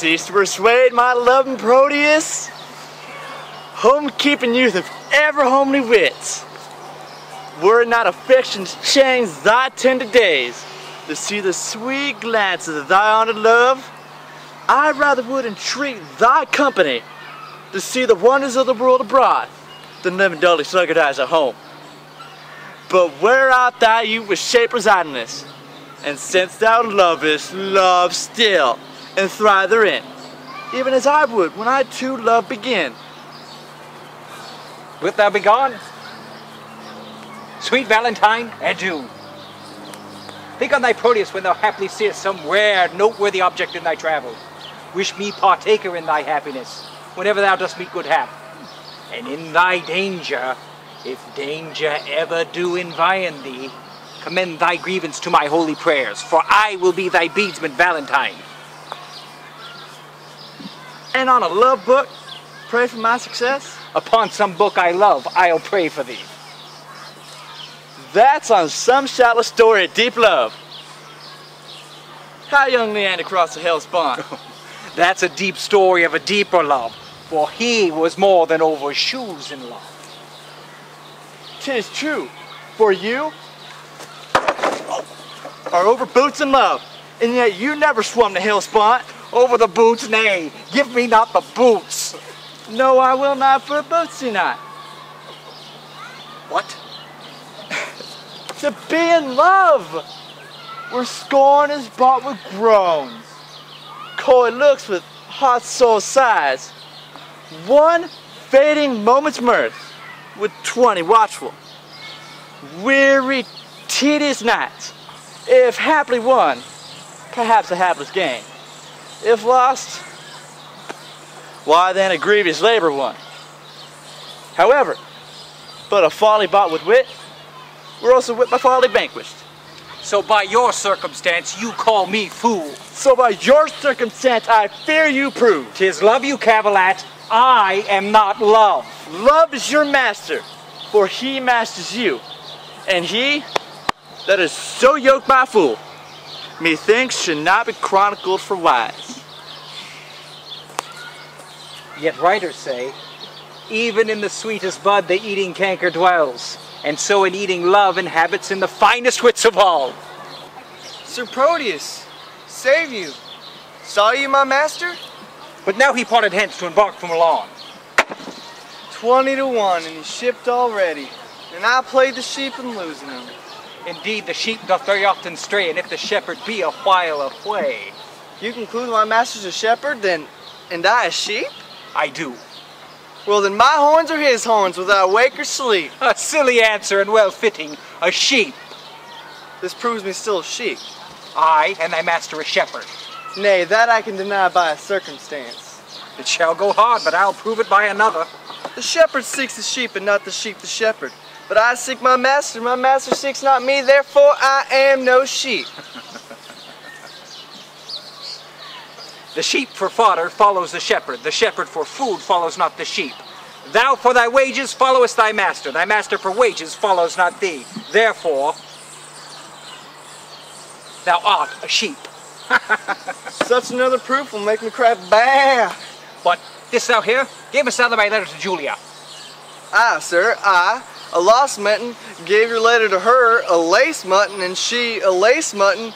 cease to persuade my loving Proteus. Home-keeping youth of ever homely wits, were it not affection's chains thy tender days, to see the sweet glances of thy honored love, I rather would entreat thy company to see the wonders of the world abroad than live in dully sluggard eyes at home. But where art thou youth with shapeless idleness? And since thou lovest, love still, and thrive therein, even as I would when I too love begin. Wilt thou be gone? Sweet Valentine, adieu. Think on thy Proteus when thou haply seest some rare, noteworthy object in thy travel. Wish me partaker in thy happiness, whenever thou dost meet good hap. And in thy danger, if danger ever do environ thee, commend thy grievance to my holy prayers, for I will be thy beadsman Valentine. And on a love book, pray for my success? Upon some book I love, I'll pray for thee. That's on some shallow story of deep love. How young Leander crossed the Hellespont? That's a deep story of a deeper love, for he was more than over shoes in love. 'Tis true, for you are over boots in love, and yet you never swum the Hellespont. Over the boots, nay, give me not the boots. No, I will not for boots you not. What? To be in love, where scorn is bought with groans, coy looks with hot soul sighs, one fading moment's mirth with 20 watchful, weary, tedious nights. If haply won, perhaps a hapless gain. If lost, why then a grievous labor won. However, but a folly bought with wit, we're also wit by folly vanquished. So by your circumstance, you call me fool. So by your circumstance, I fear you prove. 'Tis love you cavil at, I am not love. Love is your master, for he masters you. And he that is so yoked by a fool, methinks should not be chronicled for wise. Yet writers say, even in the sweetest bud the eating canker dwells, and so in eating love inhabits in the finest wits of all. Sir Proteus, save you. Saw you, my master? But now he parted hence to embark from Milan. 20 to 1, and he shipped already. And I played the sheep in losing him. Indeed, the sheep doth very often stray, and if the shepherd be a while away. You conclude my master's a shepherd, then, and I a sheep? I do. Well, then my horns are his horns, without wake or sleep. A silly answer and well-fitting, a sheep. This proves me still a sheep. I and thy master a shepherd. Nay, that I can deny by a circumstance. It shall go hard, but I'll prove it by another. The shepherd seeks the sheep, and not the sheep the shepherd. But I seek my master seeks not me, therefore I am no sheep. The sheep for fodder follows the shepherd for food follows not the sheep. Thou for thy wages followest thy master for wages follows not thee. Therefore, thou art a sheep. Such another proof will make me cry, bah! But this thou here, gavest thou my letter to Julia? Ah, sir, I, a lost mutton, gave your letter to her, a lace mutton, and she, a lace mutton,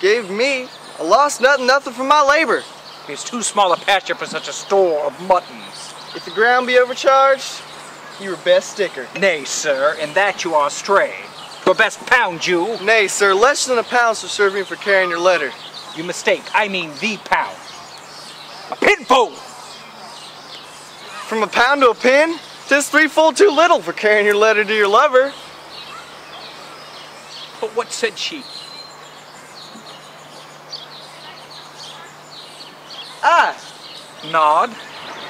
gave me a lost nothing for my labor. It's too small a pasture for such a store of muttons. If the ground be overcharged, you were best sticker. Nay, sir, in that you are astray. 'Twere best pound you. Nay, sir, less than a pound shall serve me for carrying your letter. You mistake, I mean the pound. A pinful! From a pound to a pin? 'Tis threefold too little for carrying your letter to your lover. But what said she? I. Nod.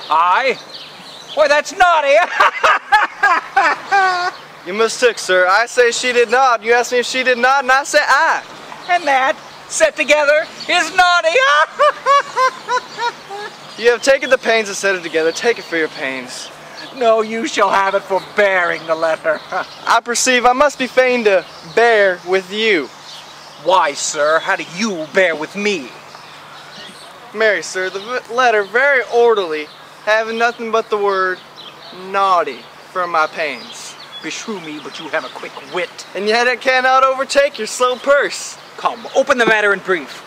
I. Why, that's naughty! You mistook, sir. I say she did not. You asked me if she did not, and I say I. And that, set together, is naughty! You have taken the pains to set it together. Take it for your pains. No, you shall have it for bearing the letter. I perceive I must be fain to bear with you. Why, sir, how do you bear with me? Mary, sir, the letter very orderly, having nothing but the word naughty for my pains. Beshrew me, but you have a quick wit. And yet it cannot overtake your slow purse. Come, open the matter in brief.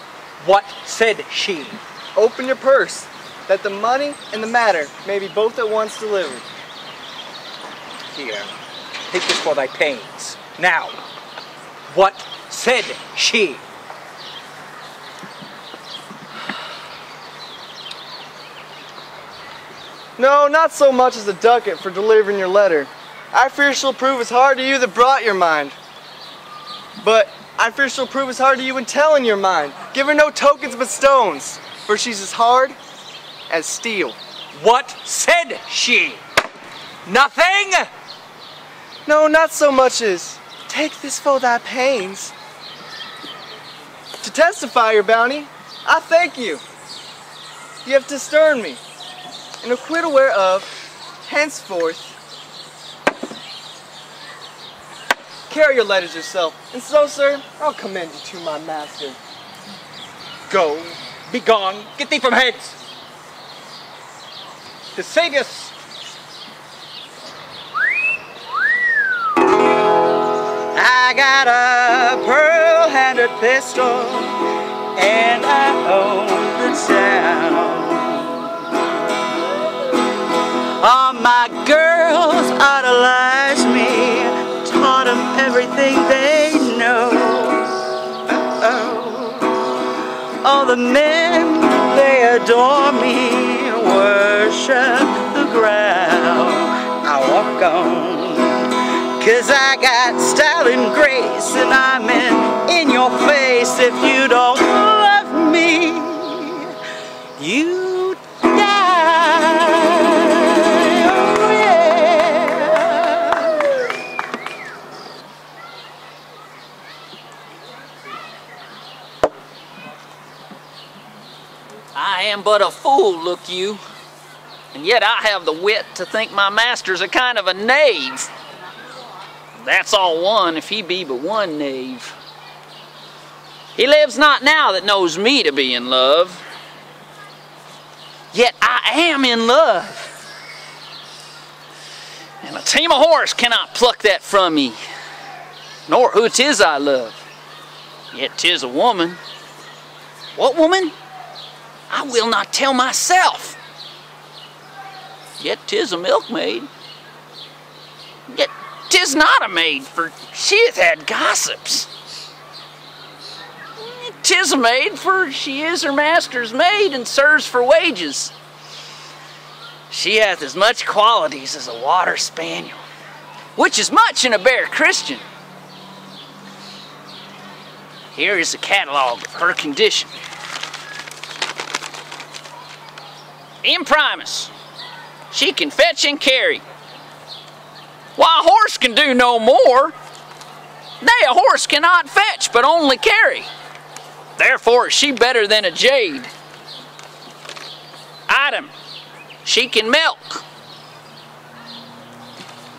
What said she? Open your purse, that the money and the matter may be both at once delivered. Here, take this for thy pains. Now, what said she? No, not so much as a ducat for delivering your letter. I fear she'll prove as hard to you that brought your mind. But I fear she'll prove as hard to you in telling your mind. Give her no tokens but stones, for she's as hard as steel. What said she? Nothing? No, not so much as, take this for thy pains. To testify your bounty, I thank you. You have discerned me, and acquittal whereof, henceforth, carry your letters yourself, and so, sir, I'll commend you to my master. Go, be gone, get thee from hence. Thesebius. I got a pearl-handled pistol, and I own the town. All my girls idolize me, taught them everything they know. All the men, they adore me, worship the ground I walk on. 'Cause I got style and grace, and I'm in your face. If you don't love me, you die. Oh, yeah. I am but a fool, look you, and yet I have the wit to think my master's a kind of a knave. That's all one if he be but one knave. He lives not now that knows me to be in love, yet I am in love. And a tame of horse cannot pluck that from me, nor who 'tis I love, yet 'tis a woman. What woman? I will not tell myself, yet 'tis a milkmaid, yet 'tis not a maid, for she hath had gossips. 'Tis a maid, for she is her master's maid, and serves for wages. She hath as much qualities as a water spaniel, which is much in a bare Christian. Here is a catalogue of her condition. Imprimus, she can fetch and carry. Why, a horse can do no more. Nay, a horse cannot fetch, but only carry. Therefore is she better than a jade. Item, she can milk.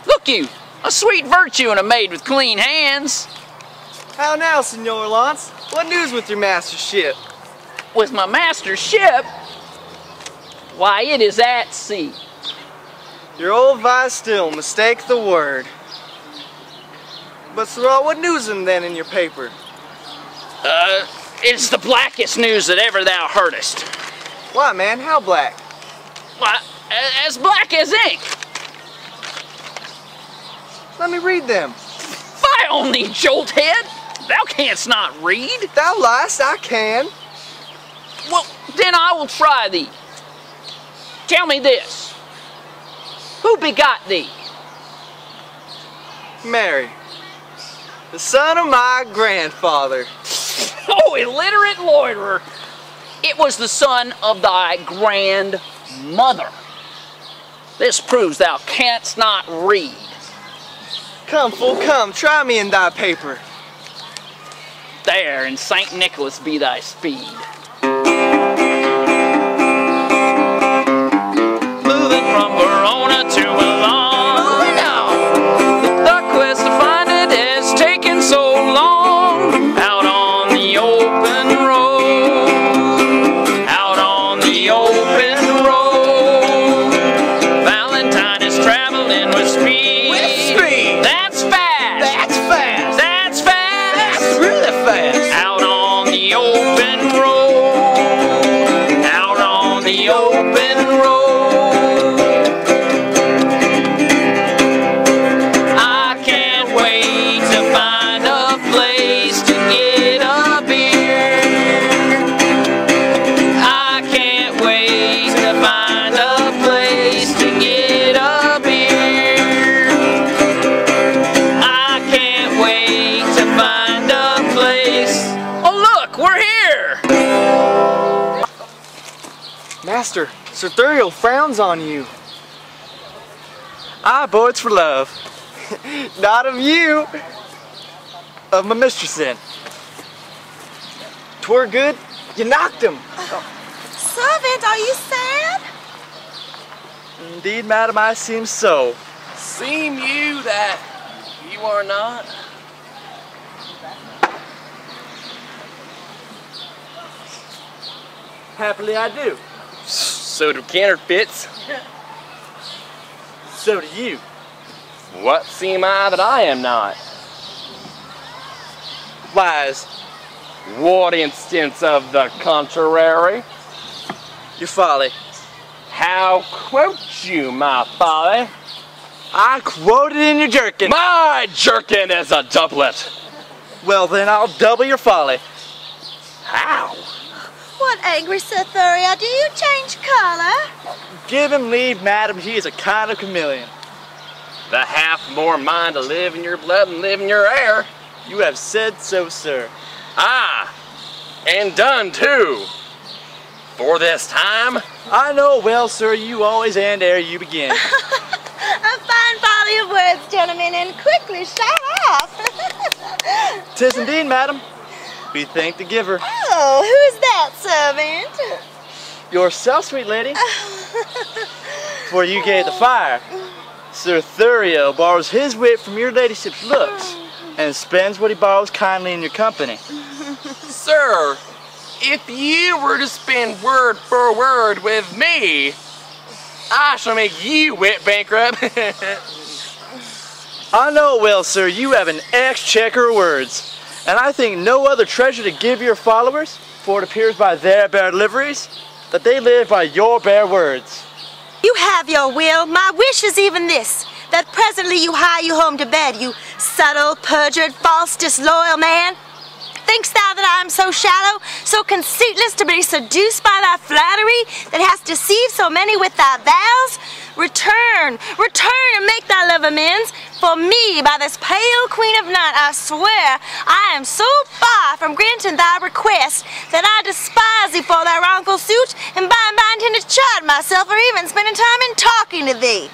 Look you, a sweet virtue in a maid with clean hands. How now, Senor Lance? What news with your master's ship? With my master's ship? Why, it is at sea. Your old vice still, mistake the word. But, Sirrah, what news then in your paper? It's the blackest news that ever thou heardest. Why, man? How black? Why, as black as ink. Let me read them. Fie on thee, jolthead! Thou canst not read. Thou liest, I can. Well, then I will try thee. Tell me this. Who begot thee? Mary, the son of my grandfather. Oh, illiterate loiterer. It was the son of thy grandmother. This proves thou canst not read. Come, fool, come, try me in thy paper. There, and St. Nicholas be thy speed. Moving from Verona to Milan. Moving on. The quest to find it has taken so long. Out on the open road. Out on running with speed. That's fast. That's fast. That's fast. That's really fast. Out on the open road. Out on the open road. I can't wait to find a place to get a beer. I can't wait to find a place to get a beer. I can't wait to find a place. Oh look, we're here! Master, Sir Thuriel frowns on you. I boards for love. Not of you, of my mistress then. 'Twere good, you knocked him. Servant, are you sad? Indeed, madam, I seem so. Seem you that you are not? Happily I do. So do counterfeits. So do you. What seem I that I am not? Wise, What instance of the contrary? your folly. How quote you, my folly? I quoted in your jerkin. My jerkin is a doublet. Well then, I'll double your folly. How? What angry Sir Thuriel? Do you change color? Give him leave, madam, he is a kind of chameleon. The half more mind to live in your blood and live in your air. You have said so, sir. Ah, and done too. For this time, I know well, sir, you always end ere you begin. A fine volley of words, gentlemen, and quickly shot off. 'Tis indeed, madam. We thank the giver. Oh, who's that, servant? Yourself, sweet lady. For you gave the fire. Sir Thuriel borrows his wit from your ladyship's looks, and spends what he borrows kindly in your company. sir, if you were to spend word for word with me, I shall make you wit bankrupt. I know well, sir, you have an exchequer of words, and I think no other treasure to give your followers, for it appears by their bare liveries that they live by your bare words. You have your will. My wish is even this, that presently you hie you home to bed, you subtle, perjured, false, disloyal man. Think'st thou that I am so shallow, so conceitless to be seduced by thy flattery, that hast deceived so many with thy vows? Return, return and make thy love amends. For me, by this pale queen of night, I swear, I am so far from granting thy request, that I despise thee for thy wrongful suit, and by and by intend to chide myself for even spending time in talking to thee.